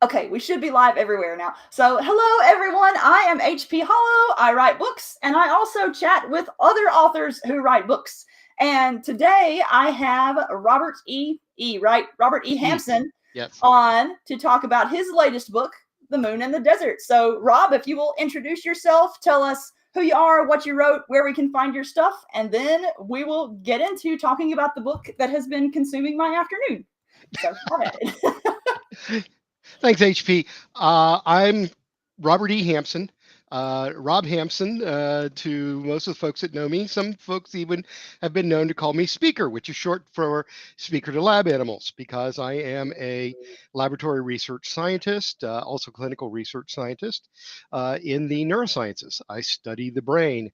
Okay, we should be live everywhere now. So, hello everyone. I am HP Holo. I write books and I also chat with other authors who write books. And today I have Robert Robert E. E. Hampson Yes. on to talk about his latest book, The Moon and the Desert. So, Rob, if you will introduce yourself, tell us who you are, what you wrote, where we can find your stuff, and then we will get into talking about the book that has been consuming my afternoon. So, go ahead. Thanks, HP. I'm Robert E. Hampson. Rob Hampson, to most of the folks that know me. Some folks even have been known to call me Speaker, which is short for Speaker to Lab Animals, because I am a laboratory research scientist, also clinical research scientist in the neurosciences. I study the brain,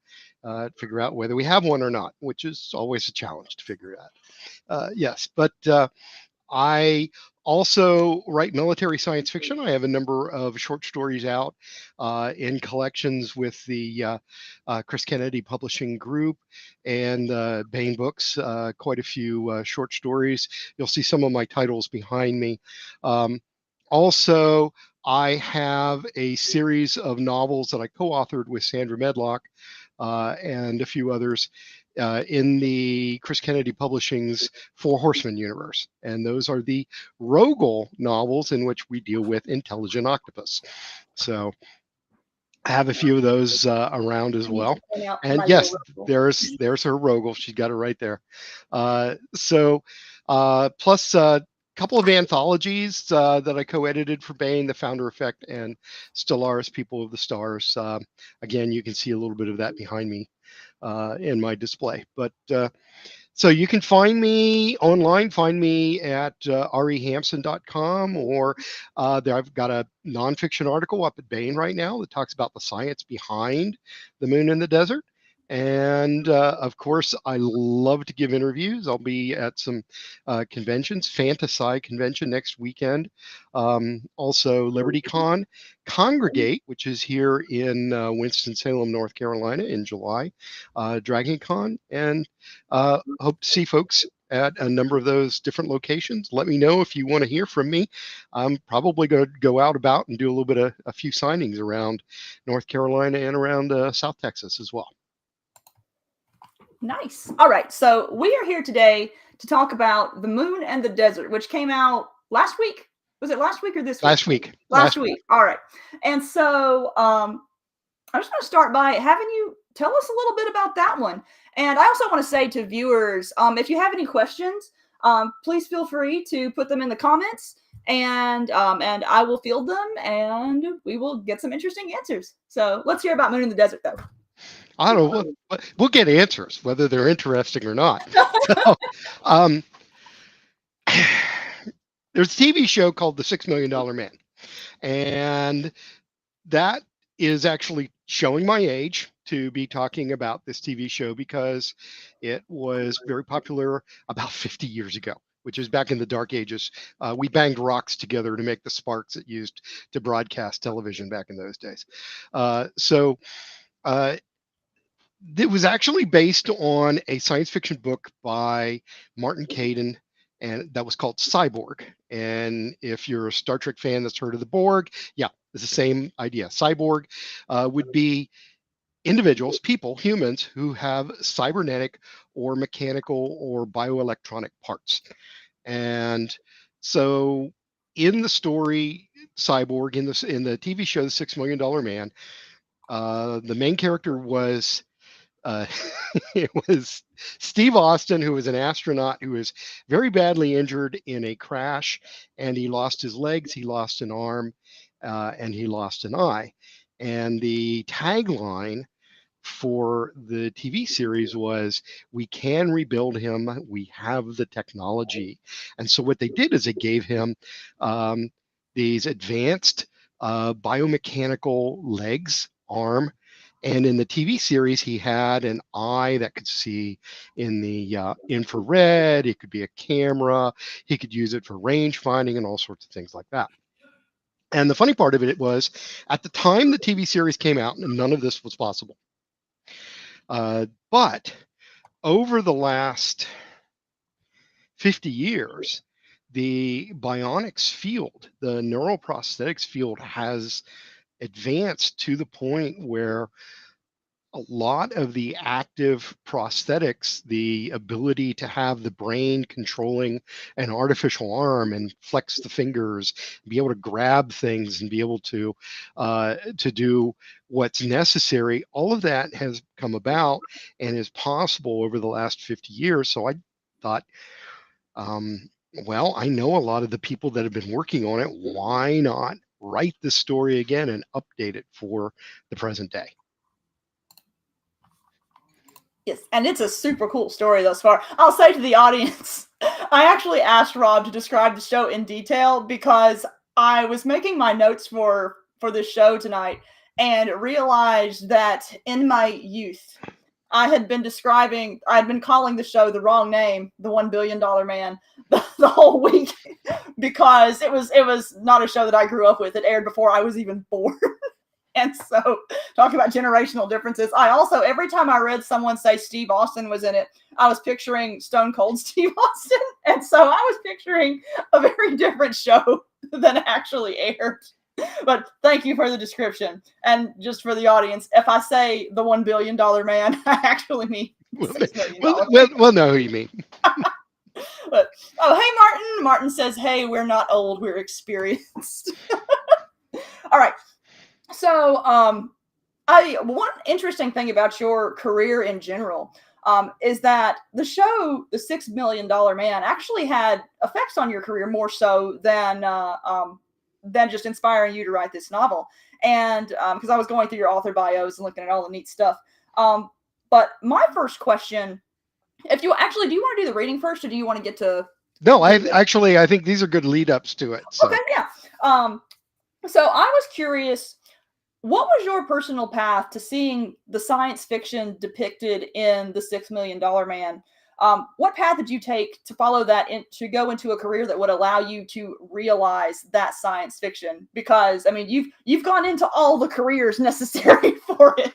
figure out whether we have one or not, which is always a challenge to figure out. Yes, but I also write military science fiction. I have a number of short stories out in collections with the Chris Kennedy Publishing Group and Bain Books, quite a few short stories. You'll see some of my titles behind me. Also, I have a series of novels that I co-authored with Sandra Medlock and a few others in the Chris Kennedy Publishing's Four Horsemen universe. And those are the Rogel novels in which we deal with intelligent octopus. So I have a few of those around as well. And yes, there's her Rogel. She's got it right there. Plus couple of anthologies that I co-edited for Bain, The Founder Effect and Stellaris, People of the Stars. Again, you can see a little bit of that behind me in my display. But so you can find me online, find me at rehampson.com, or I've got a nonfiction article up at Bain right now that talks about the science behind the moon and the desert. And of course, I love to give interviews. I'll be at some conventions, Fantasy convention next weekend. Also, LibertyCon, Congregate, which is here in Winston-Salem, North Carolina in July, DragonCon, and hope to see folks at a number of those different locations. Let me know if you want to hear from me. I'm probably going to go out about and do a little bit of a few signings around North Carolina and around South Texas as well. Nice. All right. So we are here today to talk about The Moon and the Desert, which came out last week. Was it last week or this week? Last week. Last week. All right. And so I just want to start by having you tell us a little bit about that one. And I also want to say to viewers, if you have any questions, please feel free to put them in the comments, and I will field them, and we will get some interesting answers. So let's hear about Moon in the Desert, though. I don't know. We'll get answers, whether they're interesting or not. So, there's a TV show called The $6 Million Man. And that is actually showing my age to be talking about this TV show, because it was very popular about 50 years ago, which is back in the dark ages. We banged rocks together to make the sparks it used to broadcast television back in those days. It was actually based on a science fiction book by Martin Caidin, and that was called Cyborg. And if you're a Star Trek fan that's heard of the Borg, yeah, it's the same idea. Cyborg would be individuals, people, humans who have cybernetic or mechanical or bioelectronic parts. And so in the story Cyborg, in the TV show The $6 Million Man, the main character was it was Steve Austin, who was an astronaut who was very badly injured in a crash, and he lost his legs, he lost an arm, and he lost an eye. And the tagline for the TV series was, "We can rebuild him. We have the technology." And so what they did is they gave him these advanced biomechanical legs, arm. And in the TV series, he had an eye that could see in the infrared. It could be a camera. He could use it for range finding and all sorts of things like that. And the funny part of it was, at the time the TV series came out, none of this was possible. But over the last 50 years, the bionics field, the neuroprosthetics field, has advanced to the point where a lot of the active prosthetics, the ability to have the brain controlling an artificial arm and flex the fingers, be able to grab things and be able to do what's necessary, all of that has come about and is possible over the last 50 years. So I thought, um, well, I know a lot of the people that have been working on it. Why not write the story again and update it for the present day? Yes, and it's a super cool story thus far. I'll say to the audience, I actually asked Rob to describe the show in detail because I was making my notes for this show tonight and realized that in my youth, I had been calling the show the wrong name, the $1 billion man, the whole week because it was not a show that I grew up with. It aired before I was even born. And so, talking about generational differences, I also, every time I read someone say Steve Austin was in it, I was picturing Stone Cold Steve Austin. And so, I was picturing a very different show than actually aired. But thank you for the description. And just for the audience, if I say the $1 billion man, I actually mean $6 million. We'll know who you mean. But, oh, hey, Martin. Martin says, hey, we're not old, we're experienced. All right. So, one interesting thing about your career in general is that the show, The $6 Million Man, actually had effects on your career more so than just inspiring you to write this novel. And because I was going through your author bios and looking at all the neat stuff. But my first question, if you actually, do you want to do the reading first, or do you want to get to? No, I think these are good lead ups to it. So. Okay, yeah. So I was curious. What was your personal path to seeing the science fiction depicted in The $6 Million Man? What path did you take to follow that to go into a career that would allow you to realize that science fiction? Because I mean, you've gone into all the careers necessary for it.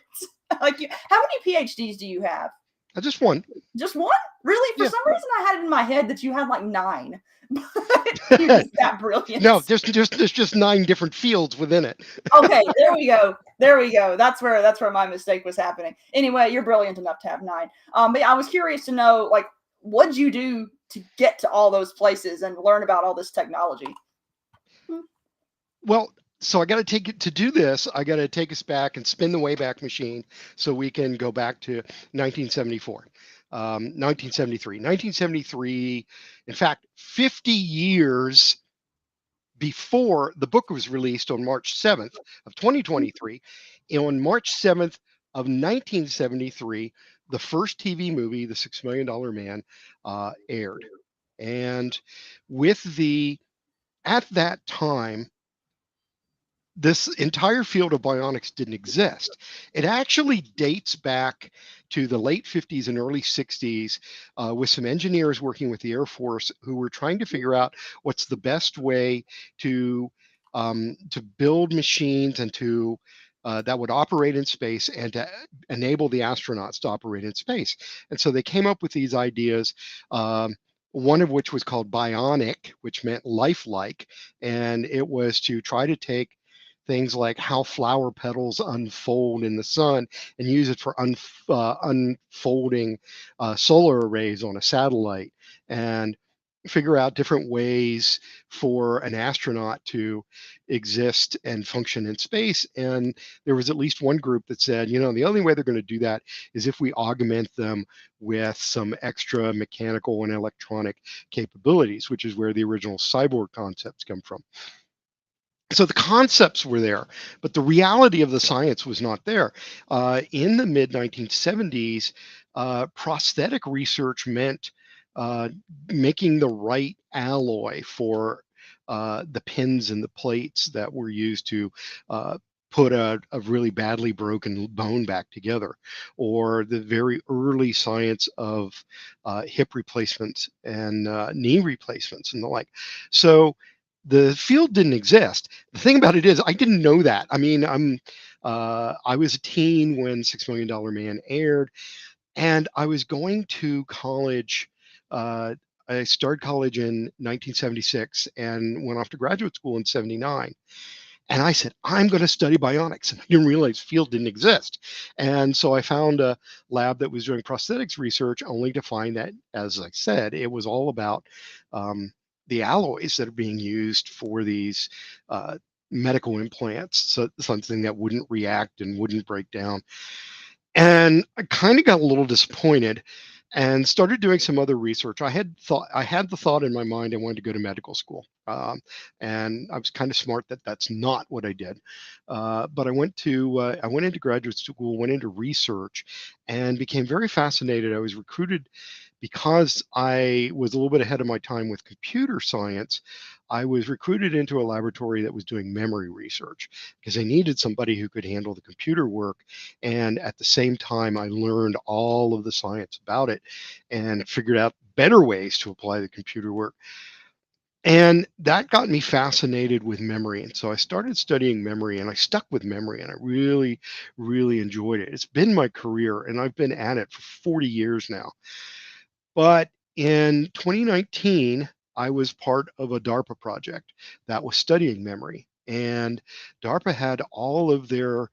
How many PhDs do you have? Just one. Just one? Really? For some reason, I had it in my head that you had like 9. You're just that brilliant. No, there's just 9 different fields within it. Okay, there we go. There we go. That's where my mistake was happening. Anyway, you're brilliant enough to have 9. But yeah, I was curious to know, like, what'd you do to get to all those places and learn about all this technology? Well, so I got to do this. I got to take us back and spin the Wayback Machine so we can go back to 1974. 1973. 1973, in fact, 50 years before the book was released on March 7th of 2023. On March 7th of 1973, the first TV movie, The $6 Million Man, aired. And at that time, this entire field of bionics didn't exist. It actually dates back to the late 50s and early 60s with some engineers working with the Air Force who were trying to figure out what's the best way to build machines and that would operate in space and to enable the astronauts to operate in space. And so they came up with these ideas. One of which was called bionic, which meant lifelike, and it was to try to take things like how flower petals unfold in the sun and use it for unfolding solar arrays on a satellite, and figure out different ways for an astronaut to exist and function in space. And there was at least one group that said, the only way they're going to do that is if we augment them with some extra mechanical and electronic capabilities, which is where the original cyborg concepts come from. So the concepts were there, but the reality of the science was not there. In the mid 1970s, prosthetic research meant making the right alloy for the pins and the plates that were used to put a really badly broken bone back together, or the very early science of hip replacements and knee replacements and the like. So the field didn't exist. The thing about it is, I didn't know that. I mean, I was a teen when $6 Million Man aired, and I was going to college. I I started college in 1976 and went off to graduate school in 79. And I said, I'm going to study bionics. And I didn't realize field didn't exist. And so I found a lab that was doing prosthetics research, only to find that, as I said, it was all about um, the alloys that are being used for these uh, medical implants, so something that wouldn't react and wouldn't break down. And I kind of got a little disappointed and started doing some other research. I had the thought in my mind I wanted to go to medical school, and I was kind of smart that that's not what I did. But I went into graduate school, went into research, and became very fascinated. I was recruited because I was a little bit ahead of my time with computer science. I was recruited into a laboratory that was doing memory research because I needed somebody who could handle the computer work. And at the same time, I learned all of the science about it and figured out better ways to apply the computer work. And that got me fascinated with memory. And so I started studying memory and I stuck with memory and I really, really enjoyed it. It's been my career and I've been at it for 40 years now. But in 2019, I was part of a DARPA project that was studying memory. And DARPA had all of their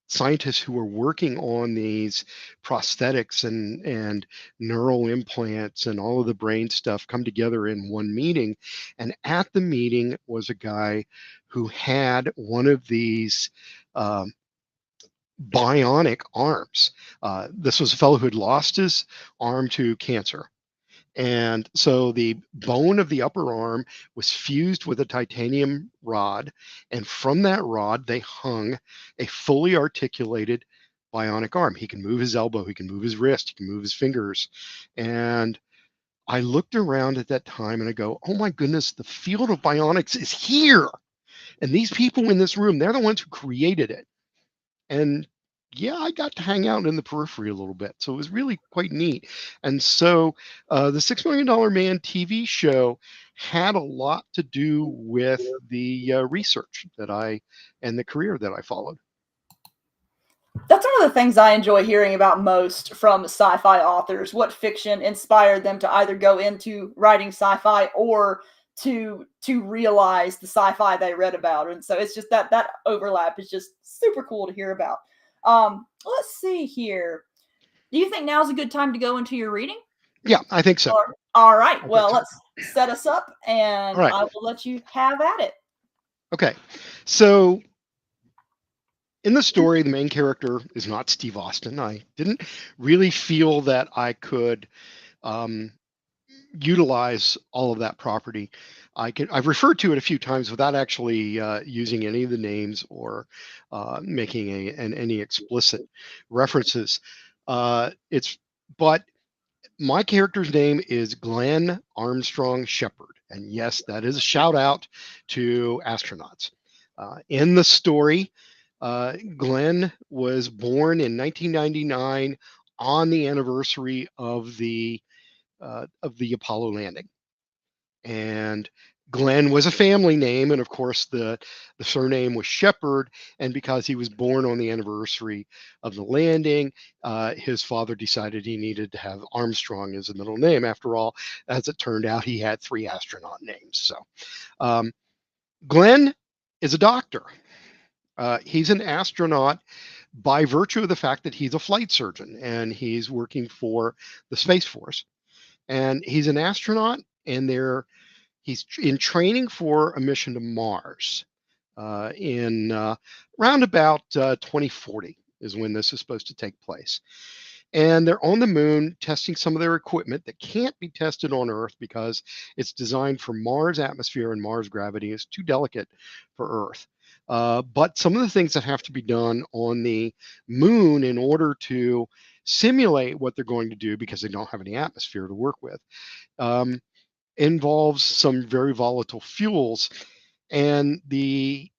scientists who were working on these prosthetics and neural implants and all of the brain stuff come together in one meeting. And at the meeting was a guy who had one of these um, bionic arms. This was a fellow who had lost his arm to cancer. And so the bone of the upper arm was fused with a titanium rod. And from that rod, they hung a fully articulated bionic arm. He can move his elbow, he can move his wrist, he can move his fingers. And I looked around at that time and I go, oh my goodness, the field of bionics is here. And these people in this room, they're the ones who created it. And yeah, I got to hang out in the periphery a little bit. So it was really quite neat. And so the $6 Million Man TV show had a lot to do with the research that I and the career that I followed. That's one of the things I enjoy hearing about most from sci-fi authors. What fiction inspired them to either go into writing sci-fi or to realize the sci-fi they read about. And so it's just that overlap is just super cool to hear about. Let's see here. Do you think now's a good time to go into your reading? Yeah, I think so. All right. I think Well, so. let's set us up All and right. I will let you have at it. Okay. So in the story, the main character is not Steve Austin. I didn't really feel that I could um, utilize all of that property. I've referred to it a few times without actually using any of the names or making any explicit references. It's but my character's name is Glenn Armstrong Shepard, and yes, that is a shout out to astronauts. In the story, Glenn was born in 1999 on the anniversary of the Apollo landing. And Glenn was a family name, and of course the surname was Shepard. And because he was born on the anniversary of the landing, his father decided he needed to have Armstrong as a middle name. After all, as it turned out, he had three astronaut names. So um, Glenn is a doctor. He's an astronaut by virtue of the fact that he's a flight surgeon and he's working for the Space Force. And he's an astronaut, and he's in training for a mission to Mars in around about 2040 is when this is supposed to take place. And they're on the moon testing some of their equipment that can't be tested on Earth because it's designed for Mars atmosphere and Mars gravity is too delicate for Earth. But some of the things that have to be done on the moon in order to simulate what they're going to do because they don't have any atmosphere to work with um, involves some very volatile fuels. And the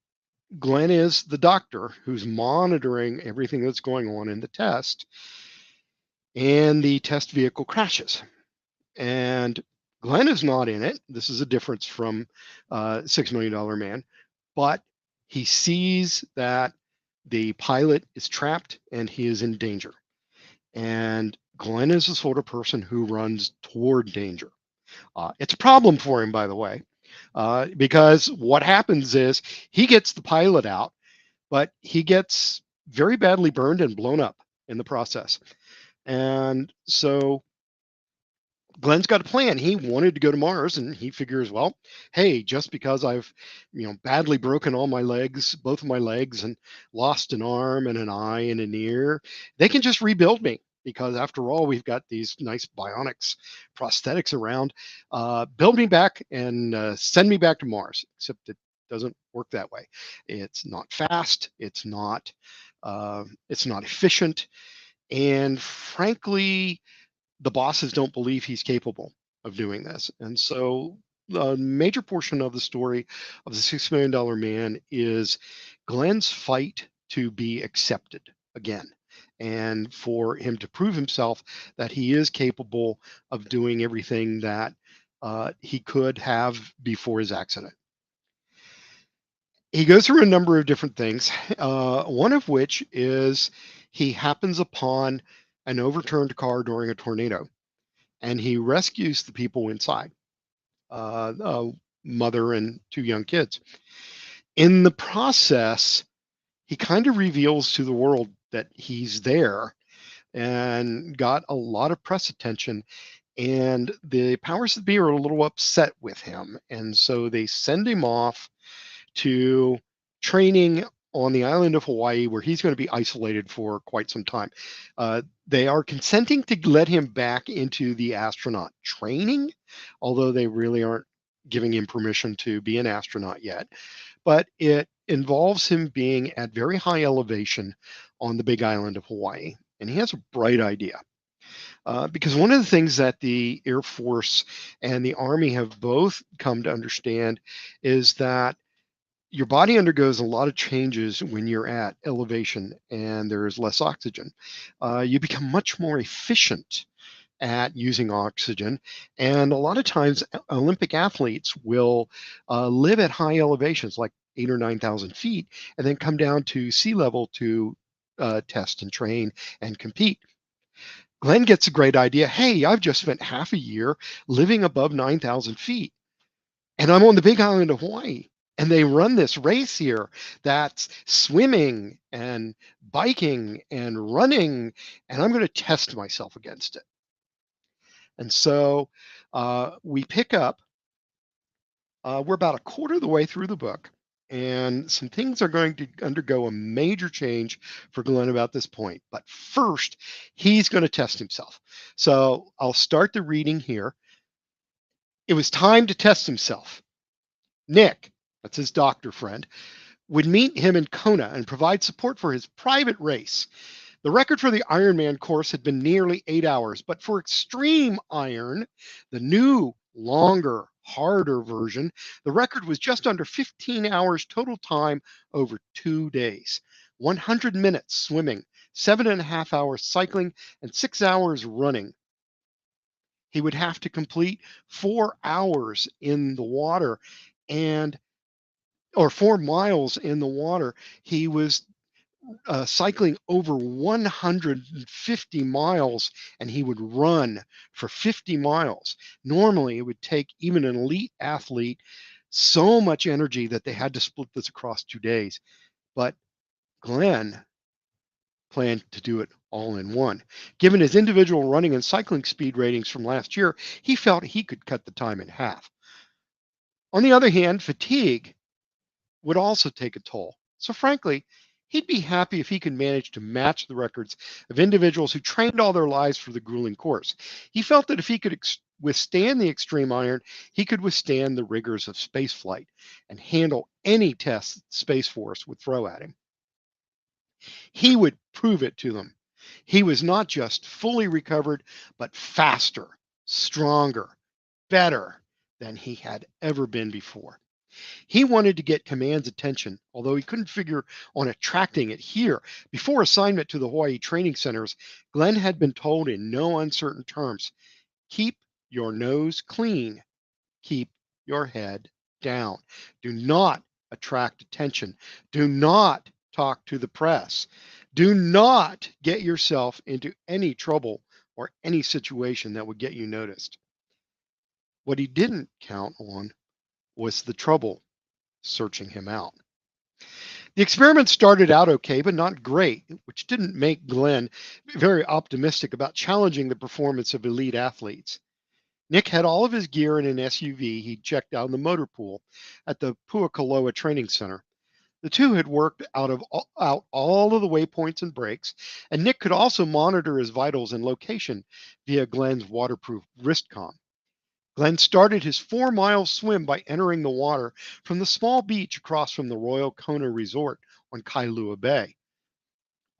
Glenn is the doctor who's monitoring everything that's going on in the test, and the test vehicle crashes. And Glenn is not in it. This is a difference from $6 Million Man, but he sees that the pilot is trapped and he is in danger. And Glenn is the sort of person who runs toward danger. It's a problem for him, by the way, because what happens is he gets the pilot out, but he gets very badly burned and blown up in the process. And so Glenn's got a plan. He wanted to go to Mars, and he figures, well, hey, just because I've, badly broken all my legs, both of my legs, and lost an arm and an eye and an ear, they can just rebuild me. Because after all, we've got these nice bionics, prosthetics around. Build me back and send me back to Mars. Except it doesn't work that way. It's not fast. It's not efficient, and frankly, the bosses don't believe he's capable of doing this. And so a major portion of the story of the $6 million man is Glenn's fight to be accepted again, and for him to prove himself that he is capable of doing everything that he could have before his accident. He goes through a number of different things, one of which is he happens upon an overturned car during a tornado, and he rescues the people inside, a mother and two young kids. In the process, he kind of reveals to the world that he's there and got a lot of press attention. And the powers that be are a little upset with him. And so they send him off to training on the island of Hawaii, where he's going to be isolated for quite some time. They are consenting to let him back into the astronaut training, although they really aren't giving him permission to be an astronaut yet. But it involves him being at very high elevation on the big island of Hawaii. And he has a bright idea. Because one of the things that the Air Force and the Army have both come to understand is that your body undergoes a lot of changes when you're at elevation and there's less oxygen. You become much more efficient at using oxygen. And a lot of times, Olympic athletes will live at high elevations, like 8 or 9,000 feet, and then come down to sea level to test and train and compete. Glenn gets a great idea. Hey, I've just spent half a year living above 9,000 feet, and I'm on the big island of Hawaii. And they run this race here that's swimming and biking and running, and I'm going to test myself against it. And so we pick up, we're about a quarter of the way through the book, and some things are going to undergo a major change for Glenn about this point. But first, he's going to test himself. So I'll start the reading here. It was time to test himself. Nick, that's his doctor friend, would meet him in Kona and provide support for his private race. The record for the Ironman course had been nearly 8 hours, but for Extreme Iron, the new, longer, harder version, the record was just under 15 hours total time over 2 days. 100 minutes swimming, 7.5 hours cycling, and 6 hours running. He would have to complete 4 hours in the water and or 4 miles in the water. He was cycling over 150 miles, and he would run for 50 miles. Normally, it would take even an elite athlete so much energy that they had to split this across 2 days. But Glenn planned to do it all in one. Given his individual running and cycling speed ratings from last year, he felt he could cut the time in half. On the other hand, fatigue would also take a toll. So, frankly, he'd be happy if he could manage to match the records of individuals who trained all their lives for the grueling course. He felt that if he could withstand the extreme iron, he could withstand the rigors of spaceflight and handle any test Space Force would throw at him. He would prove it to them. He was not just fully recovered, but faster, stronger, better than he had ever been before. He wanted to get command's attention, although he couldn't figure on attracting it here. Before assignment to the Hawaii training centers, Glenn had been told in no uncertain terms, keep your nose clean, keep your head down. Do not attract attention. Do not talk to the press. Do not get yourself into any trouble or any situation that would get you noticed. What he didn't count on was the trouble searching him out. The experiment started out okay, but not great, which didn't make Glenn very optimistic about challenging the performance of elite athletes. Nick had all of his gear in an SUV he'd checked out in the motor pool at the Puakaloa Training Center. The two had worked out all of the waypoints and brakes, and Nick could also monitor his vitals and location via Glenn's waterproof wristcom. Glenn started his 4-mile swim by entering the water from the small beach across from the Royal Kona Resort on Kailua Bay.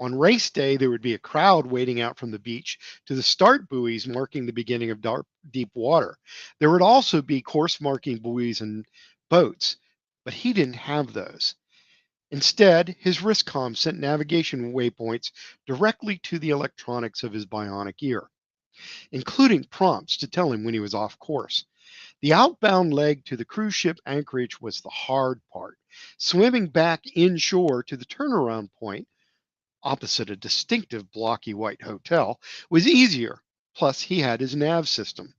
On race day, there would be a crowd waiting out from the beach to the start buoys marking the beginning of deep water. There would also be course marking buoys and boats, but he didn't have those. Instead, his wristcom sent navigation waypoints directly to the electronics of his bionic ear, including prompts to tell him when he was off course. The outbound leg to the cruise ship anchorage was the hard part. Swimming back inshore to the turnaround point, opposite a distinctive blocky white hotel, was easier. Plus, he had his nav system.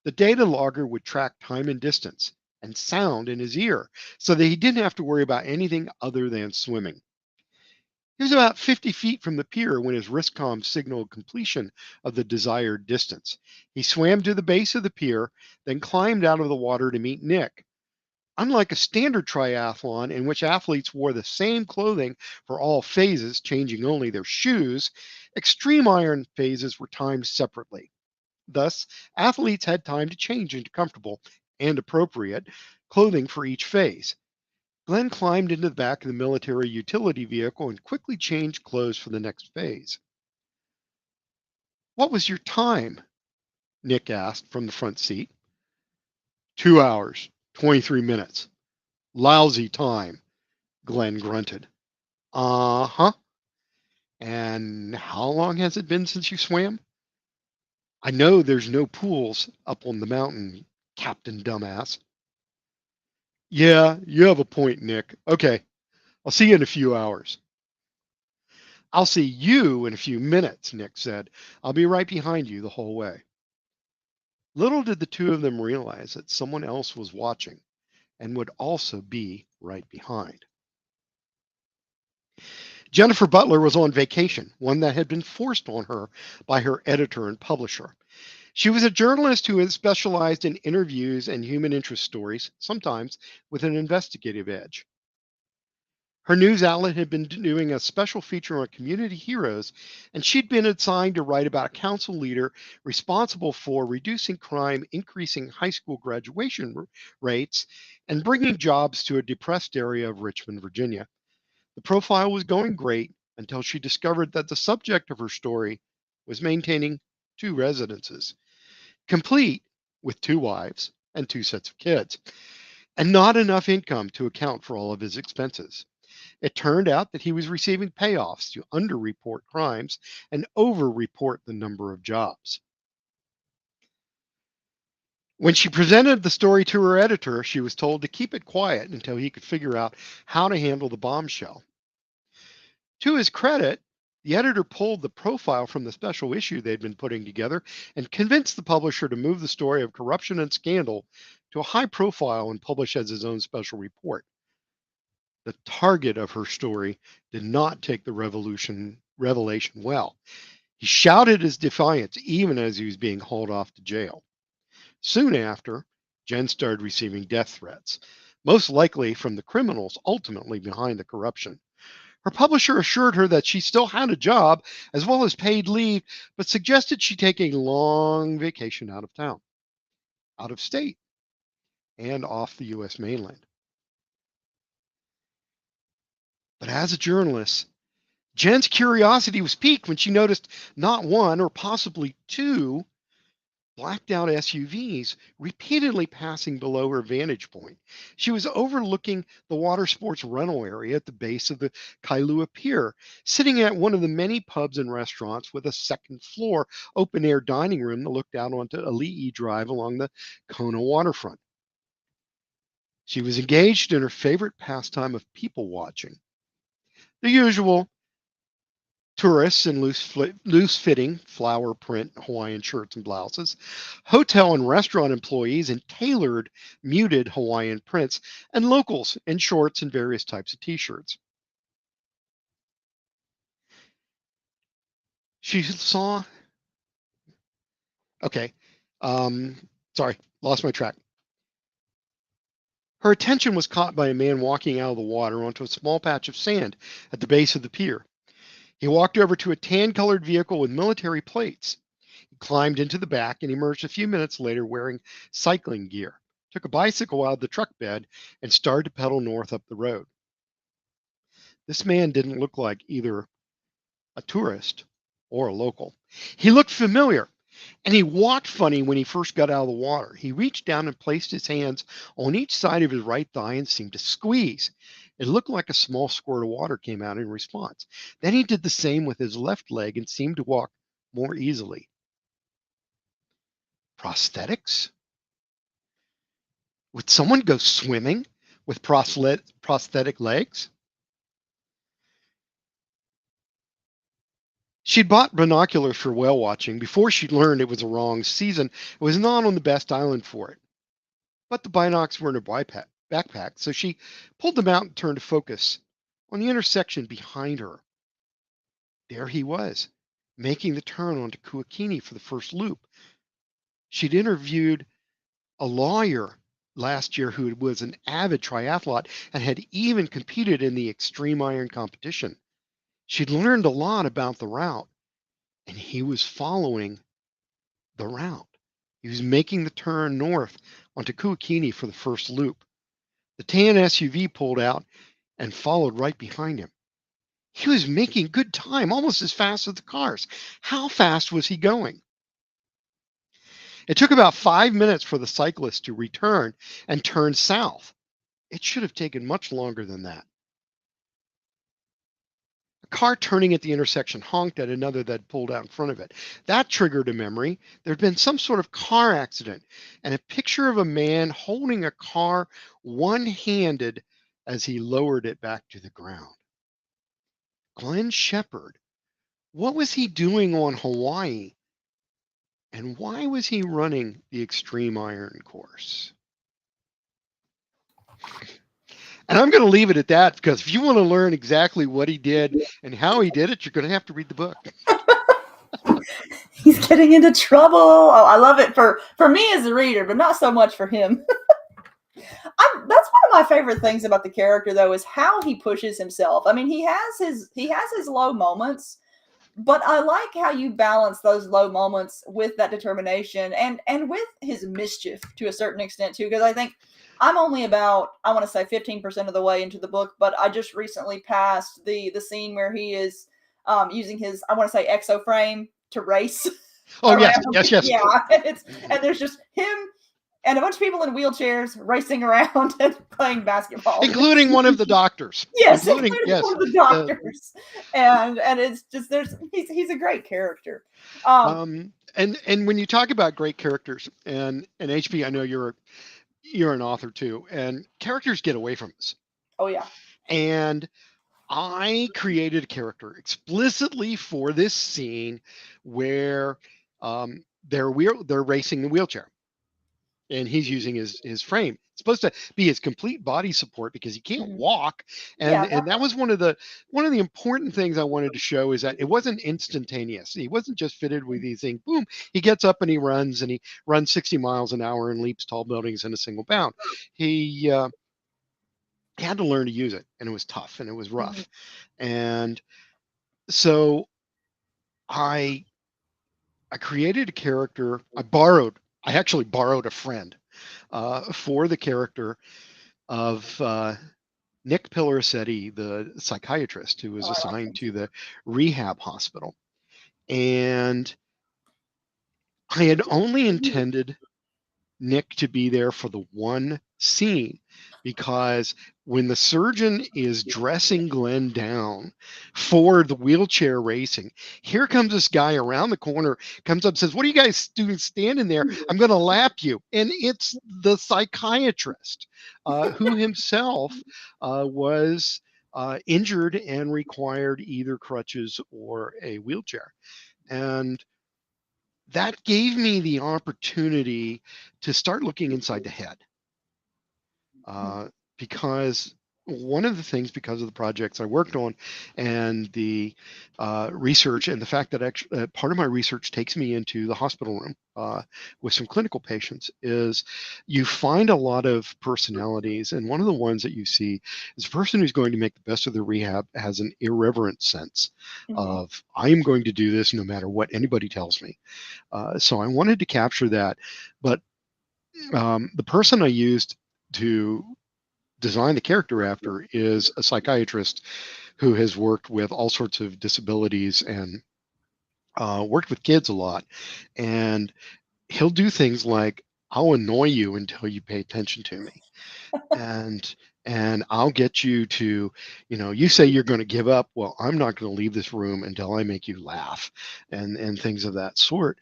The data logger would track time and distance and sound in his ear so that he didn't have to worry about anything other than swimming. He was about 50 feet from the pier when his wristcom signaled completion of the desired distance. He swam to the base of the pier, then climbed out of the water to meet Nick. Unlike a standard triathlon in which athletes wore the same clothing for all phases, changing only their shoes, extreme iron phases were timed separately. Thus, athletes had time to change into comfortable and appropriate clothing for each phase. Glenn climbed into the back of the military utility vehicle and quickly changed clothes for the next phase. What was your time? Nick asked from the front seat. 2 hours, 23 minutes. Lousy time, Glenn grunted. Uh huh. And how long has it been since you swam? I know there's no pools up on the mountain, Captain Dumbass. Yeah, you have a point, Nick. Okay, I'll see you in a few hours. I'll see you in a few minutes, Nick said. I'll be right behind you the whole way. Little did the two of them realize that someone else was watching and would also be right behind. Jennifer Butler was on vacation, one that had been forced on her by her editor and publisher. She was a journalist who had specialized in interviews and human interest stories, sometimes with an investigative edge. Her news outlet had been doing a special feature on community heroes, and she'd been assigned to write about a council leader responsible for reducing crime, increasing high school graduation rates, and bringing jobs to a depressed area of Richmond, Virginia. The profile was going great until she discovered that the subject of her story was maintaining 2 residences, complete with 2 wives and 2 sets of kids, and not enough income to account for all of his expenses. It turned out that he was receiving payoffs to underreport crimes and overreport the number of jobs. When she presented the story to her editor, she was told to keep it quiet until he could figure out how to handle the bombshell. To his credit, the editor pulled the profile from the special issue they'd been putting together and convinced the publisher to move the story of corruption and scandal to a high profile and publish as his own special report. The target of her story did not take the revelation well. He shouted his defiance even as he was being hauled off to jail. Soon after, Jen started receiving death threats, most likely from the criminals ultimately behind the corruption. Her publisher assured her that she still had a job as well as paid leave, but suggested she take a long vacation out of town, out of state, and off the US mainland. But as a journalist, Jen's curiosity was piqued when she noticed not one or possibly 2 blacked out SUVs repeatedly passing below her vantage point. She was overlooking the water sports rental area at the base of the Kailua Pier, sitting at one of the many pubs and restaurants with a second floor open air dining room that looked out onto Ali'i Drive along the Kona waterfront. She was engaged in her favorite pastime of people watching. The usual, tourists in loose-fitting flower print Hawaiian shirts and blouses, hotel and restaurant employees in tailored, muted Hawaiian prints, and locals in shorts and various types of t-shirts. She saw, okay, um, sorry, lost my track. Her attention was caught by a man walking out of the water onto a small patch of sand at the base of the pier. He walked over to a tan-colored vehicle with military plates. He climbed into the back and emerged a few minutes later wearing cycling gear, took a bicycle out of the truck bed, and started to pedal north up the road. This man didn't look like either a tourist or a local. He looked familiar, and he walked funny when he first got out of the water. He reached down and placed his hands on each side of his right thigh and seemed to squeeze. It looked like a small squirt of water came out in response. Then he did the same with his left leg and seemed to walk more easily. Prosthetics? Would someone go swimming with prosthetic legs? She'd bought binoculars for whale watching before she'd learned it was the wrong season. It was not on the best island for it. But the binocs were in her backpack, so she pulled them out and turned to focus on the intersection behind her. There he was, making the turn onto Kuakini for the first loop. She'd interviewed a lawyer last year who was an avid triathlete and had even competed in the extreme iron competition. She'd learned a lot about the route, and he was following the route. He was making the turn north onto Kuakini for the first loop. The tan SUV pulled out and followed right behind him. He was making good time, almost as fast as the cars. How fast was he going? It took about 5 minutes for the cyclist to return and turn south. It should have taken much longer than that. A car turning at the intersection honked at another that pulled out in front of it. That triggered a memory. There had been some sort of car accident, and a picture of a man holding a car one-handed as he lowered it back to the ground. Glenn Shepard. What was he doing on Hawaii? And why was he running the extreme iron course? And I'm going to leave it at that, because if you want to learn exactly what he did and how he did it, you're going to have to read the book. He's getting into trouble. Oh, I love it for me as a reader, but not so much for him. That's one of my favorite things about the character, though, is how he pushes himself. I mean, he has his low moments, but I like how you balance those low moments with that determination and with his mischief to a certain extent too. Because I think I'm only about, I want to say, 15% of the way into the book, but I just recently passed the scene where he is using his, I want to say, exo frame to race. Oh, around. yes. Yeah, and there's just him and a bunch of people in wheelchairs racing around and playing basketball, including one of the doctors. Yes, including one of the doctors. And it's just, he's a great character. And when you talk about great characters, and HP, I know you're an author too, and characters get away from us. Oh yeah. And I created a character explicitly for this scene where they're racing the wheelchair, and he's using his frame. It's supposed to be his complete body support because he can't walk. And that was one of the important things I wanted to show, is that it wasn't instantaneous. He wasn't just fitted with these things. Boom, he gets up and he runs 60 miles an hour and leaps tall buildings in a single bound. He had to learn to use it, and it was tough and it was rough. And so I created a character. I actually borrowed a friend for the character of Nick Pilaricetti, the psychiatrist who was assigned to the rehab hospital. And I had only intended Nick to be there for the one scene, because when the surgeon is dressing Glenn down for the wheelchair racing, here comes this guy around the corner, comes up, says, "What are you guys doing standing there? I'm going to lap you." And it's the psychiatrist who himself was injured and required either crutches or a wheelchair. And that gave me the opportunity to start looking inside the head. Because one of the things, because of the projects I worked on and the research, and the fact that part of my research takes me into the hospital room with some clinical patients, is you find a lot of personalities. And one of the ones that you see is a person who's going to make the best of their rehab has an irreverent sense of, I am going to do this no matter what anybody tells me. So I wanted to capture that. But the person I used to design the character after is a psychiatrist who has worked with all sorts of disabilities and worked with kids a lot. And he'll do things like, I'll annoy you until you pay attention to me. And I'll get you to, you say you're going to give up. Well, I'm not going to leave this room until I make you laugh, and things of that sort.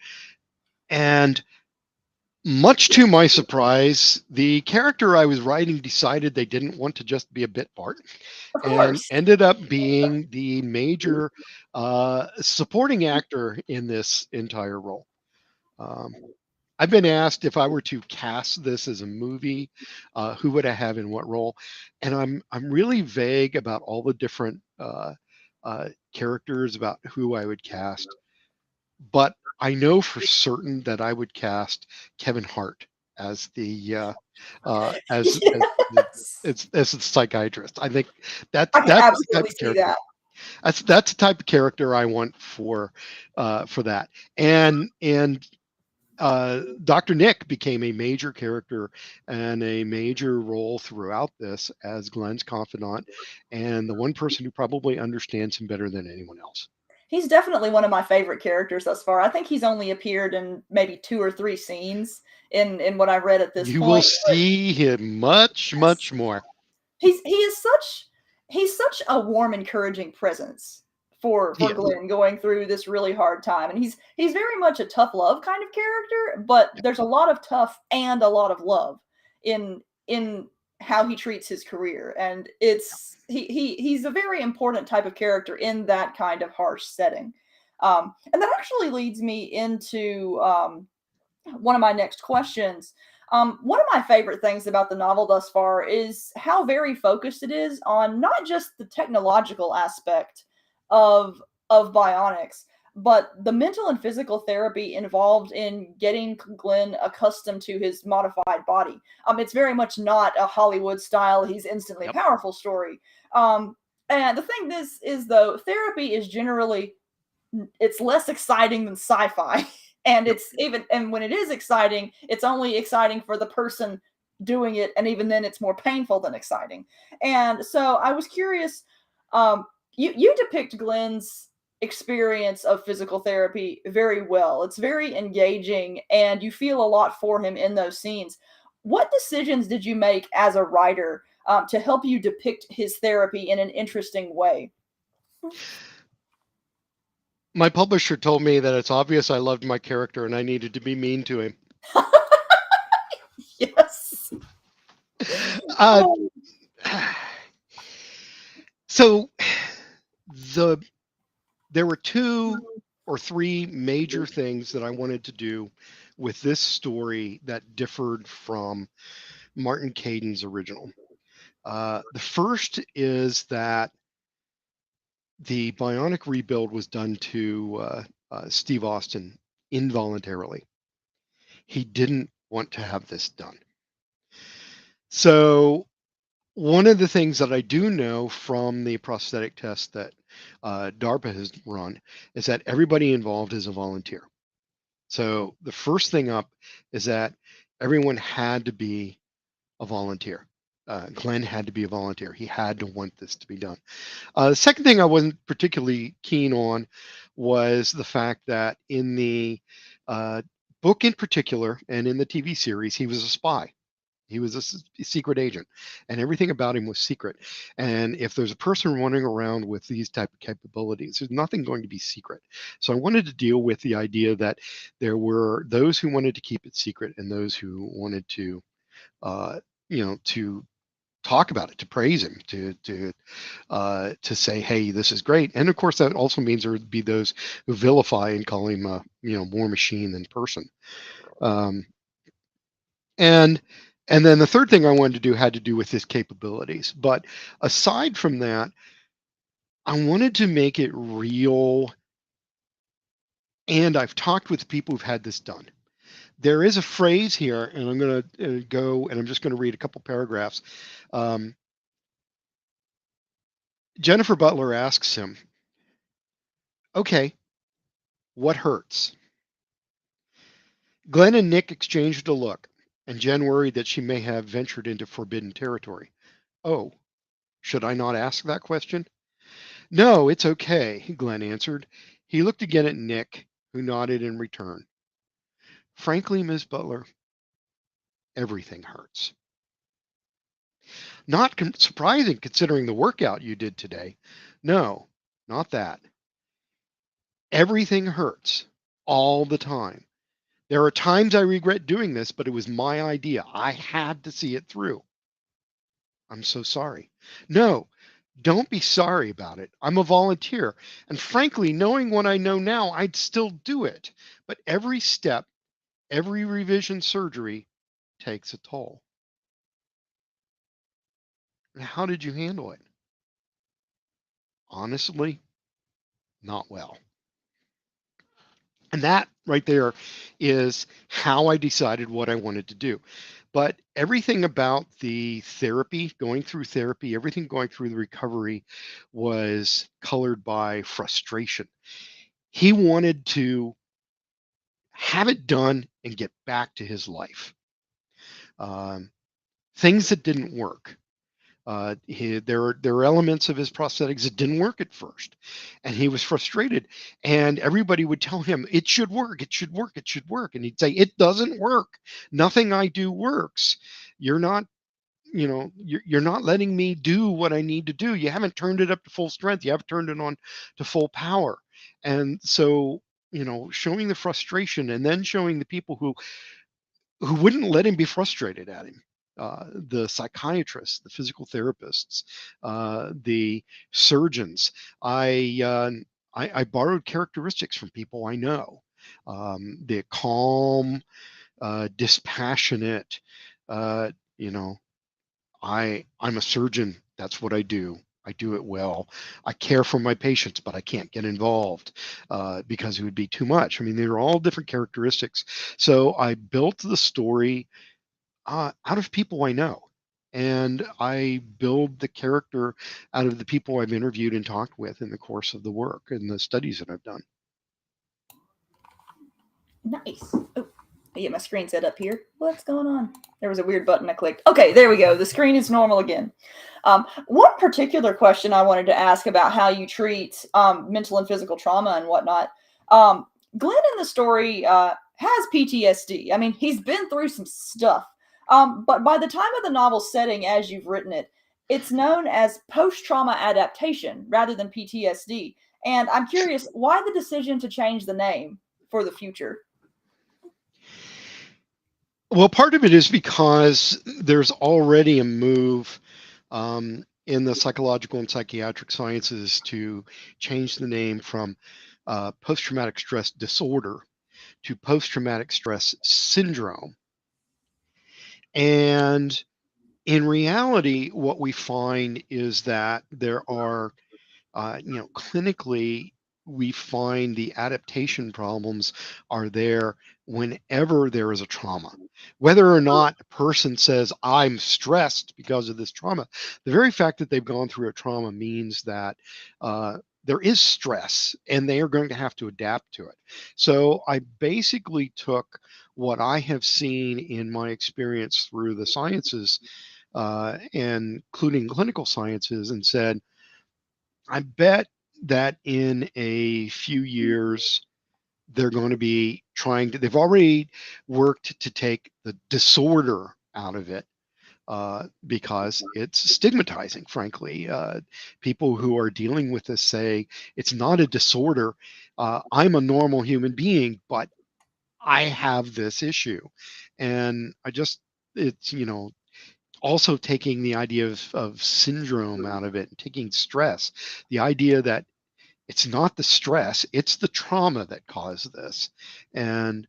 And much to my surprise, the character I was writing decided they didn't want to just be a bit part, Of and course. ended up being the major supporting actor in this entire role. Um, I've been asked if I were to cast this as a movie, who would I have in what role, and I'm really vague about all the different characters about who I would cast, but I know for certain that I would cast Kevin Hart as the as the Yes. as the psychiatrist. I think that's I can that's the type absolutely of see character. that. That's the type of character I want for that. And Dr. Nick became a major character and a major role throughout this as Glenn's confidant, and the one person who probably understands him better than anyone else. He's definitely one of my favorite characters thus far. I think he's only appeared in maybe 2 or 3 scenes in what I've read at this You will point, but see him much, much more. he's such a warm, encouraging presence for Yeah, Glenn going through this really hard time, and he's very much a tough love kind of character, but there's a lot of tough and a lot of love in how he treats his career, and he's a very important type of character in that kind of harsh setting, and that actually leads me into one of my next questions. One of my favorite things about the novel thus far is how very focused it is on not just the technological aspect of bionics, but the mental and physical therapy involved in getting Glenn accustomed to his modified body. It's very much not a Hollywood style "he's instantly yep, powerful" story. And the thing this is though, therapy is generally it's less exciting than sci-fi. And yep. and when it is exciting, it's only exciting for the person doing it, and even then it's more painful than exciting. And so I was curious, you depict Glenn's experience of physical therapy very well. It's very engaging and you feel a lot for him in those scenes. What decisions did you make as a writer to help you depict his therapy in an interesting way? My publisher told me that it's obvious I loved my character and I needed to be mean to him. Yes. Uh, Oh, so the there were two or three major things that I wanted to do with this story that differed from Martin Caden's original. The first is that the bionic rebuild was done to Steve Austin involuntarily. He didn't want to have this done. So one of the things that I do know from the prosthetic test that DARPA has run is that everybody involved is a volunteer. So the first thing up is that everyone had to be a volunteer. Glenn had to be a volunteer. He had to want this to be done. The second thing I wasn't particularly keen on was the fact that in the uh, book in particular and in the TV series, he was a spy. He was a secret agent, and everything about him was secret. And if there's a person running around with these type of capabilities, there's nothing going to be secret. So I wanted to deal with the idea that there were those who wanted to keep it secret and those who wanted to, uh, to talk about it, to praise him, to say, hey, this is great. And of course, that also means there would be those who vilify and call him more machine than person. Um, and and then the third thing I wanted to do had to do with his capabilities. But aside from that, I wanted to make it real. And I've talked with people who've had this done. There is a phrase here, and I'm going to go and I'm just going to read a couple paragraphs. Um, Jennifer Butler asks him, okay, what hurts? Glenn and Nick exchanged a look, and Jen worried that she may have ventured into forbidden territory. Oh, should I not ask that question? No, it's okay, Glenn answered. He looked again at Nick, who nodded in return. Frankly, Miss Butler, everything hurts. Not surprising considering the workout you did today. No, not that. Everything hurts all the time. There are times I regret doing this, but it was my idea. I had to see it through. I'm so sorry. No, don't be sorry about it. I'm a volunteer. And frankly, knowing what I know now, I'd still do it. But every step, every revision surgery takes a toll. How did you handle it? Honestly, not well. And that right there is how I decided what I wanted to do. But everything about the therapy, going through therapy, everything going through the recovery was colored by frustration. He wanted to have it done and get back to his life. Um, Things that didn't work. There were elements of his prosthetics that didn't work at first, and he was frustrated. And everybody would tell him it should work, it should work, it should work, and he'd say it doesn't work. Nothing I do works. You're not, you're not letting me do what I need to do. You haven't turned it up to full strength. You haven't turned it on to full power. And so, showing the frustration, and then showing the people who wouldn't let him be frustrated at him. The psychiatrists, the physical therapists, the surgeons. I, uh, I borrowed characteristics from people I know. The calm, dispassionate. Uh, you know, I'm a surgeon. That's what I do. I do it well. I care for my patients, but I can't get involved because it would be too much. I mean, they're all different characteristics. So I built the story out of people I know. And I build the character out of the people I've interviewed and talked with in the course of the work and the studies that I've done. Nice. Oh, I get my screen set up here. What's going on? There was a weird button I clicked. Okay, there we go. The screen is normal again. One particular question I wanted to ask about how you treat mental and physical trauma and whatnot. Glenn in the story has PTSD. I mean, he's been through some stuff. But by the time of the novel setting, as you've written it, it's known as post-trauma adaptation rather than PTSD. And I'm curious, why the decision to change the name for the future? Well, part of it is because there's already a move in the psychological and psychiatric sciences to change the name from post traumatic stress disorder to post traumatic stress syndrome. And in reality, what we find is that there are, clinically, we find the adaptation problems are there whenever there is a trauma. Whether or not a person says, I'm stressed because of this trauma, the very fact that they've gone through a trauma means that there is stress and they are going to have to adapt to it. So I basically took what I have seen in my experience through the sciences, and including clinical sciences, and said, I bet that in a few years, they're going to be they've already worked to take the disorder out of it because it's stigmatizing, frankly. People who are dealing with this say it's not a disorder. I'm a normal human being, but I have this issue. And it's, also taking the idea of syndrome out of it and taking stress, the idea that it's not the stress, it's the trauma that caused this. And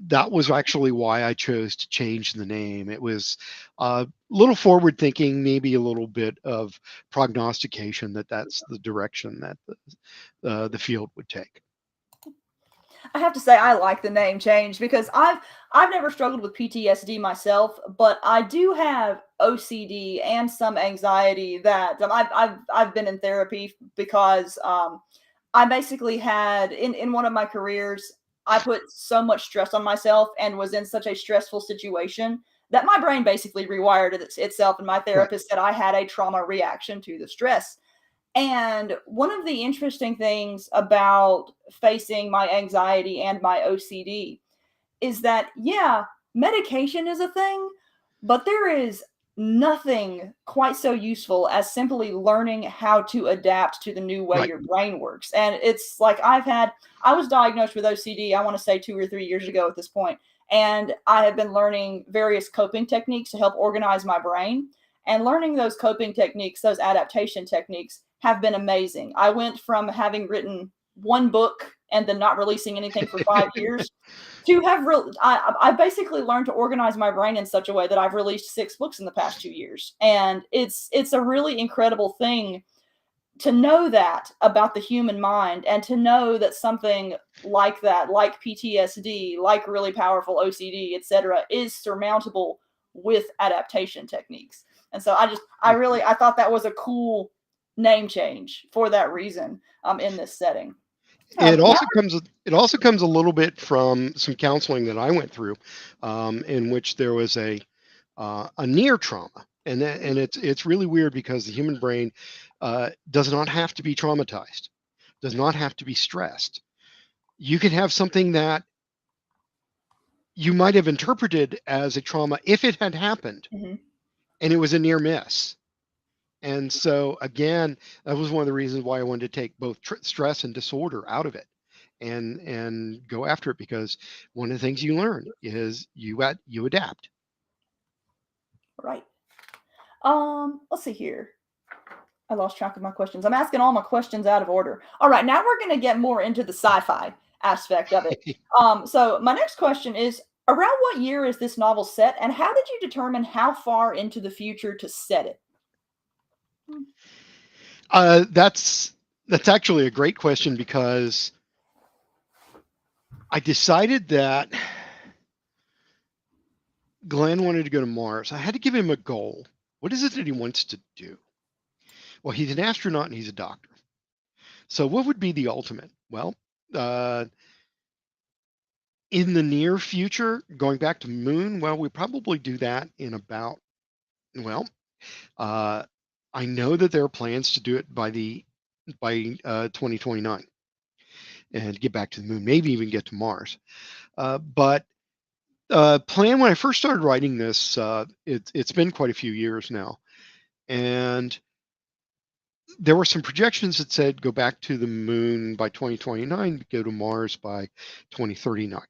that was actually why I chose to change the name. It was a little forward thinking, maybe a little bit of prognostication that that's the direction that the field would take. I have to say I like the name change because I've never struggled with PTSD myself, but I do have OCD and some anxiety that I've been in therapy because I basically had in one of my careers I put so much stress on myself and was in such a stressful situation that my brain basically rewired itself, and my Right. therapist said I had a trauma reaction to the stress. And one of the interesting things about facing my anxiety and my OCD is that, yeah, medication is a thing, but there is nothing quite so useful as simply learning how to adapt to the new way Right. your brain works. And it's like I was diagnosed with OCD, I want to say 2 or 3 years ago at this point, and I have been learning various coping techniques to help organize my brain. And learning those coping techniques, those adaptation techniques, have been amazing. I went from having written one book and then not releasing anything for 5 years to I basically learned to organize my brain in such a way that I've released 6 books in the past 2 years, and it's a really incredible thing to know that about the human mind, and to know that something like that, like PTSD, like really powerful OCD, etc., is surmountable with adaptation techniques. And so I thought that was a cool name change for that reason in this setting. It Now, also comes it also comes a little bit from some counseling that I went through, in which there was a near trauma, and it's really weird because the human brain does not have to be traumatized, does not have to be stressed. You can have something that you might have interpreted as a trauma if it had happened, mhm. and it was a near miss. And so again, that was one of the reasons why I wanted to take both stress and disorder out of it, and go after it, because one of the things you learn is you adapt. Right. Let's see here. I lost track of my questions. I'm asking all my questions out of order. All right, now we're going to get more into the sci-fi aspect of it. So my next question is, around what year is this novel set, and how did you determine how far into the future to set it? That's actually a great question, because I decided that Glenn wanted to go to Mars. I had to give him a goal. What is it that he wants to do? Well, he's an astronaut and he's a doctor. So what would be the ultimate? Well, uh, in the near future, going back to moon, well, we probably do that in about, well, uh, I know that there are plans to do it by 2029 and get back to the moon, maybe even get to Mars. But plan when I first started writing this, it's been quite a few years now, and there were some projections that said go back to the moon by 2029, go to Mars by 2039.